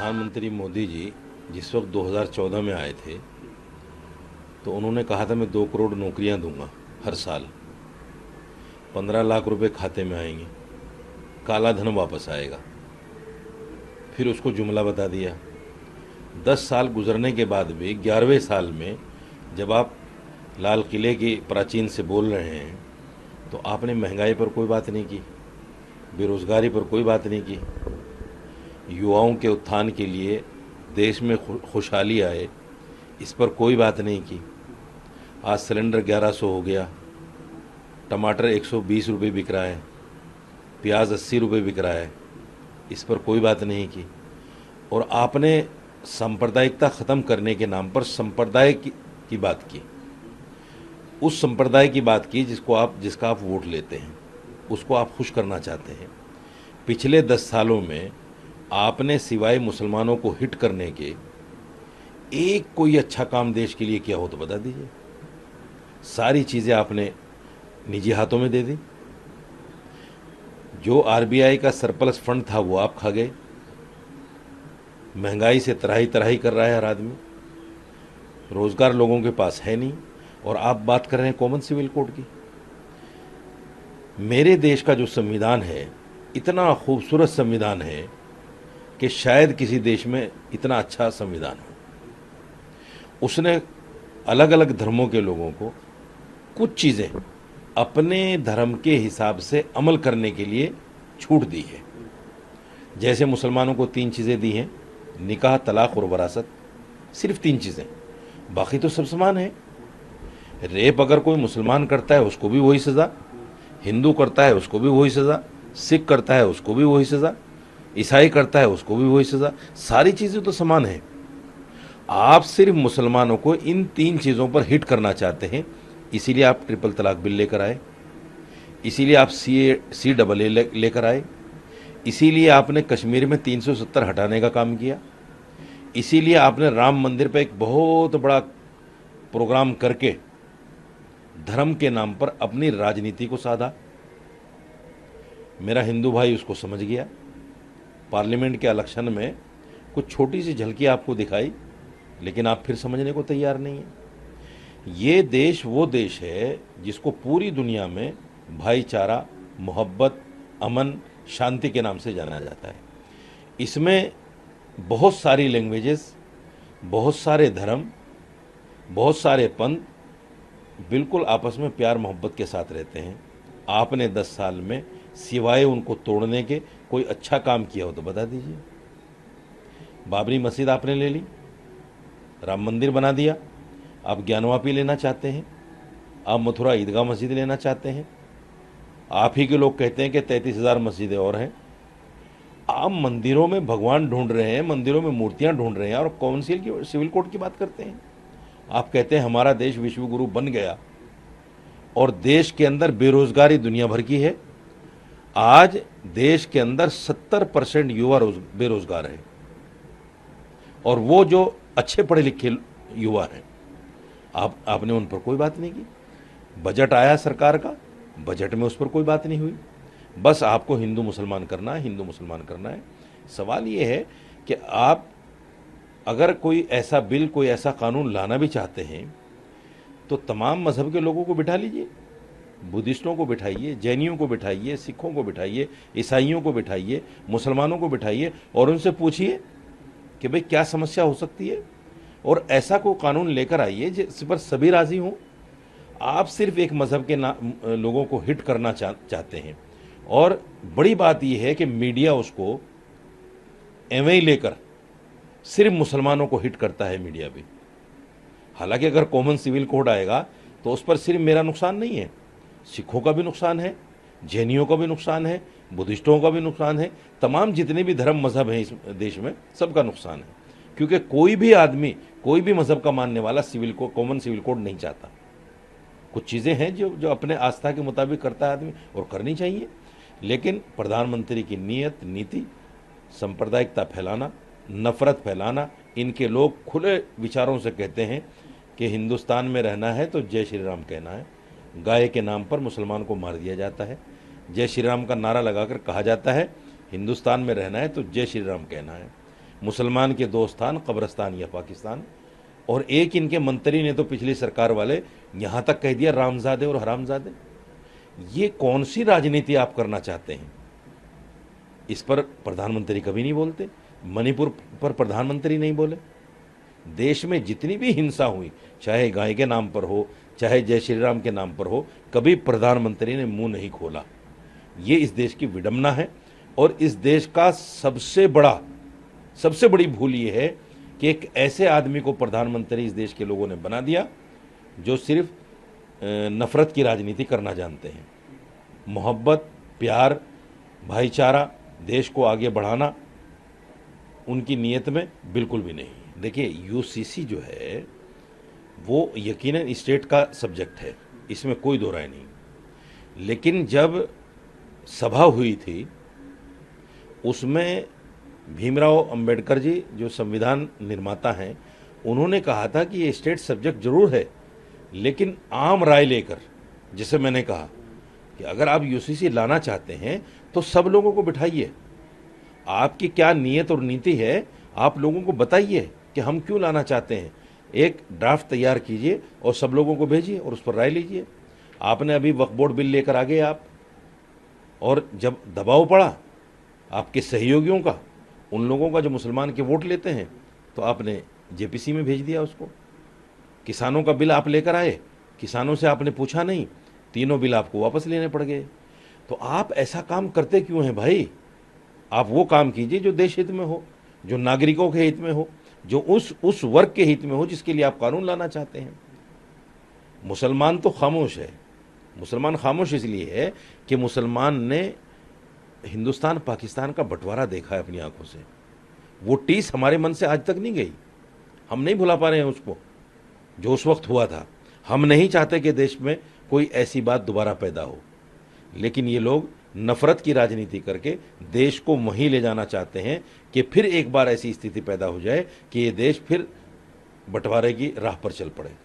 प्रधानमंत्री मोदी जी जिस वक्त 2014 में आए थे तो उन्होंने कहा था मैं 2 करोड़ नौकरियां दूंगा हर साल, 15 लाख रुपए खाते में आएंगे, काला धन वापस आएगा। फिर उसको जुमला बता दिया। 10 साल गुजरने के बाद भी 11वें साल में जब आप लाल किले की प्राचीन से बोल रहे हैं तो आपने महंगाई पर कोई बात नहीं की, बेरोजगारी पर कोई बात नहीं की, युवाओं के उत्थान के लिए देश में खुशहाली आए इस पर कोई बात नहीं की। आज सिलेंडर 1100 हो गया, टमाटर 120 रुपये बिक रहा है, प्याज 80 रुपये बिक रहा है, इस पर कोई बात नहीं की। और आपने सांप्रदायिकता ख़त्म करने के नाम पर संप्रदाय की बात की, उस संप्रदाय की बात की जिसका आप वोट लेते हैं, उसको आप खुश करना चाहते हैं। पिछले 10 सालों में आपने सिवाय मुसलमानों को हिट करने के एक कोई अच्छा काम देश के लिए किया हो तो बता दीजिए। सारी चीज़ें आपने निजी हाथों में दे दी। जो आरबीआई का सरप्लस फंड था वो आप खा गए। महंगाई से तराही तराही कर रहा है हर आदमी, रोजगार लोगों के पास है नहीं, और आप बात कर रहे हैं कॉमन सिविल कोड की। मेरे देश का जो संविधान है इतना खूबसूरत संविधान है कि शायद किसी देश में इतना अच्छा संविधान हो। उसने अलग अलग धर्मों के लोगों को कुछ चीज़ें अपने धर्म के हिसाब से अमल करने के लिए छूट दी है। जैसे मुसलमानों को 3 चीज़ें दी हैं, निकाह, तलाक और वरासत, सिर्फ 3 चीज़ें, बाकी तो सब समान है। रेप अगर कोई मुसलमान करता है उसको भी वही सज़ा, हिंदू करता है उसको भी वही सज़ा, सिख करता है उसको भी वही सज़ा, ईसाई करता है उसको भी वही सज़ा, सारी चीज़ें तो समान हैं। आप सिर्फ मुसलमानों को इन 3 चीज़ों पर हिट करना चाहते हैं, इसीलिए आप ट्रिपल तलाक बिल लेकर आए, इसीलिए आप CAA लेकर आए, इसीलिए आपने कश्मीर में 370 हटाने का काम किया, इसीलिए आपने राम मंदिर पर एक बहुत बड़ा प्रोग्राम करके धर्म के नाम पर अपनी राजनीति को साधा। मेरा हिंदू भाई उसको समझ गया। पार्लियामेंट के इलेक्शन में कुछ छोटी सी झलकी आपको दिखाई, लेकिन आप फिर समझने को तैयार नहीं हैं। ये देश वो देश है जिसको पूरी दुनिया में भाईचारा, मोहब्बत, अमन, शांति के नाम से जाना जाता है। इसमें बहुत सारी लैंग्वेजेस, बहुत सारे धर्म, बहुत सारे पंथ बिल्कुल आपस में प्यार मोहब्बत के साथ रहते हैं। आपने 10 साल में सिवाय उनको तोड़ने के कोई अच्छा काम किया हो तो बता दीजिए। बाबरी मस्जिद आपने ले ली, राम मंदिर बना दिया, आप ज्ञानवापी लेना चाहते हैं, आप मथुरा ईदगाह मस्जिद लेना चाहते हैं। आप ही के लोग कहते हैं कि 33,000 मस्जिदें और हैं। आप मंदिरों में भगवान ढूंढ रहे हैं, मंदिरों में मूर्तियां ढूंढ रहे हैं, और कौन सिविल कोड की बात करते हैं। आप कहते हैं हमारा देश विश्वगुरु बन गया, और देश के अंदर बेरोजगारी दुनिया भर की है। आज देश के अंदर 70% युवा बेरोजगार है, और वो जो अच्छे पढ़े लिखे युवा हैं आपने उन पर कोई बात नहीं की। बजट आया सरकार का, बजट में उस पर कोई बात नहीं हुई। बस आपको हिंदू मुसलमान करना है, हिंदू मुसलमान करना है। सवाल ये है कि आप अगर कोई ऐसा बिल, कोई ऐसा कानून लाना भी चाहते हैं तो तमाम मजहब के लोगों को बिठा लीजिए। बुद्धिस्टों को बिठाइए, जैनियों को बिठाइए, सिखों को बिठाइए, ईसाइयों को बिठाइए, मुसलमानों को बिठाइए, और उनसे पूछिए कि भाई क्या समस्या हो सकती है, और ऐसा कोई कानून लेकर आइए जिस पर सभी राजी हों। आप सिर्फ एक मज़हब के लोगों को हिट करना चाहते हैं, और बड़ी बात यह है कि मीडिया उसको एवं ही लेकर सिर्फ मुसलमानों को हिट करता है, मीडिया भी। हालांकि अगर कॉमन सिविल कोड आएगा तो उस पर सिर्फ मेरा नुकसान नहीं है, सिखों का भी नुकसान है, जैनियों का भी नुकसान है, बुद्धिस्टों का भी नुकसान है, तमाम जितने भी धर्म मजहब हैं इस देश में सबका नुकसान है। क्योंकि कोई भी आदमी, कोई भी मजहब का मानने वाला कॉमन सिविल कोड नहीं चाहता। कुछ चीज़ें हैं जो अपने आस्था के मुताबिक करता है आदमी, और करनी चाहिए। लेकिन प्रधानमंत्री की नीयत, नीति सांप्रदायिकता फैलाना, नफरत फैलाना। इनके लोग खुले विचारों से कहते हैं कि हिंदुस्तान में रहना है तो जय श्री राम कहना है। गाय के नाम पर मुसलमान को मार दिया जाता है। जय श्री राम का नारा लगाकर कहा जाता है हिंदुस्तान में रहना है तो जय श्री राम कहना है। मुसलमान के दो स्थान, कब्रिस्तान या पाकिस्तान। और एक इनके मंत्री ने तो पिछली सरकार वाले यहां तक कह दिया रामजादे और हरामजादे। ये कौन सी राजनीति आप करना चाहते हैं? इस पर प्रधानमंत्री कभी नहीं बोलते। मणिपुर पर प्रधानमंत्री नहीं बोले। देश में जितनी भी हिंसा हुई, चाहे गाय के नाम पर हो, चाहे जय श्री राम के नाम पर हो, कभी प्रधानमंत्री ने मुंह नहीं खोला। ये इस देश की विडंबना है। और इस देश का सबसे बड़ी भूल ये है कि एक ऐसे आदमी को प्रधानमंत्री इस देश के लोगों ने बना दिया जो सिर्फ नफरत की राजनीति करना जानते हैं। मोहब्बत, प्यार, भाईचारा, देश को आगे बढ़ाना उनकी नीयत में बिल्कुल भी नहीं। देखिए, यूसीसी जो है वो यकीनन स्टेट का सब्जेक्ट है, इसमें कोई दो राय नहीं। लेकिन जब सभा हुई थी उसमें भीमराव अंबेडकर जी जो संविधान निर्माता हैं, उन्होंने कहा था कि ये स्टेट सब्जेक्ट जरूर है, लेकिन आम राय लेकर, जिसे मैंने कहा कि अगर आप यूसीसी लाना चाहते हैं तो सब लोगों को बिठाइए, आपकी क्या नीयत और नीति है आप लोगों को बताइए कि हम क्यों लाना चाहते हैं। एक ड्राफ्ट तैयार कीजिए और सब लोगों को भेजिए और उस पर राय लीजिए। आपने अभी वक्फ बोर्ड बिल लेकर आ गए आप, और जब दबाव पड़ा आपके सहयोगियों का, उन लोगों का जो मुसलमान के वोट लेते हैं, तो आपने जेपीसी में भेज दिया उसको। किसानों का बिल आप लेकर आए, किसानों से आपने पूछा नहीं, तीनों बिल आपको वापस लेने पड़ गए। तो आप ऐसा काम करते क्यों हैं भाई? आप वो काम कीजिए जो देश हित में हो, जो नागरिकों के हित में हो, जो उस वर्ग के हित में हो जिसके लिए आप कानून लाना चाहते हैं। मुसलमान तो खामोश है। मुसलमान खामोश इसलिए है कि मुसलमान ने हिंदुस्तान पाकिस्तान का बंटवारा देखा है अपनी आंखों से। वो टीस हमारे मन से आज तक नहीं गई। हम नहीं भुला पा रहे हैं उसको जो उस वक्त हुआ था। हम नहीं चाहते कि देश में कोई ऐसी बात दोबारा पैदा हो, लेकिन ये लोग नफरत की राजनीति करके देश को वहीं ले जाना चाहते हैं कि फिर एक बार ऐसी स्थिति पैदा हो जाए कि ये देश फिर बंटवारे की राह पर चल पड़े।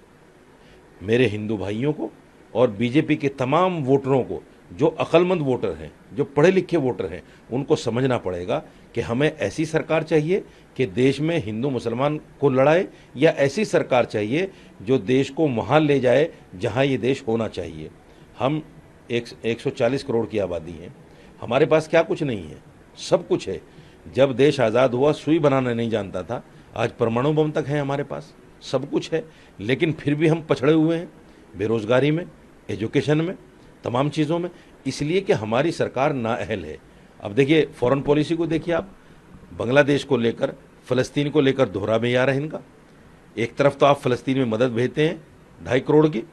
मेरे हिंदू भाइयों को और बीजेपी के तमाम वोटरों को, जो अक्लमंद वोटर हैं, जो पढ़े लिखे वोटर हैं, उनको समझना पड़ेगा कि हमें ऐसी सरकार चाहिए कि देश में हिंदू मुसलमान को लड़ाए, या ऐसी सरकार चाहिए जो देश को वहाँ ले जाए जहाँ ये देश होना चाहिए। हम 140 करोड़ की आबादी है, हमारे पास क्या कुछ नहीं है, सब कुछ है। जब देश आज़ाद हुआ सुई बनाना नहीं जानता था, आज परमाणु बम तक है हमारे पास, सब कुछ है। लेकिन फिर भी हम पछड़े हुए हैं बेरोजगारी में, एजुकेशन में, तमाम चीज़ों में, इसलिए कि हमारी सरकार नाअहल है। अब देखिए फॉरेन पॉलिसी को देखिए आप, बांग्लादेश को लेकर, फ़लस्तीन को लेकर दोहरा मेयार है इनका। एक तरफ तो आप फ़लस्तीन में मदद भेजते हैं 2.5 करोड़ की,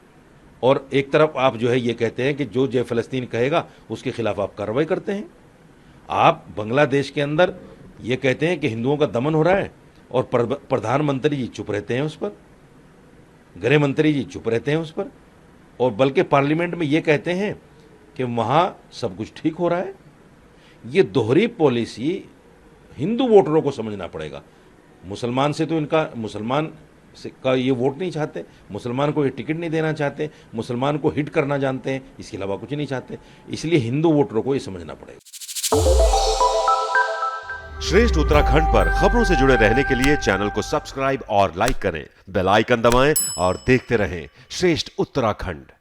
और एक तरफ आप जो है ये कहते हैं कि जो जय फ़लस्तीन कहेगा उसके खिलाफ आप कार्रवाई करते हैं। आप बांग्लादेश के अंदर ये कहते हैं कि हिंदुओं का दमन हो रहा है, और प्रधानमंत्री जी चुप रहते हैं उस पर, गृह मंत्री जी चुप रहते हैं उस पर, और बल्कि पार्लियामेंट में ये कहते हैं कि वहाँ सब कुछ ठीक हो रहा है। ये दोहरी पॉलिसी हिंदू वोटरों को समझना पड़ेगा। मुसलमान से तो इनका, मुसलमान का ये वोट नहीं चाहते, मुसलमान को ये टिकट नहीं देना चाहते, मुसलमान को हिट करना जानते हैं, इसके अलावा कुछ नहीं चाहते। इसलिए हिंदू वोटरों को ये समझना पड़ेगा। श्रेष्ठ उत्तराखंड पर खबरों से जुड़े रहने के लिए चैनल को सब्सक्राइब और लाइक करें, बेल आइकन दबाएं और देखते रहें श्रेष्ठ उत्तराखंड।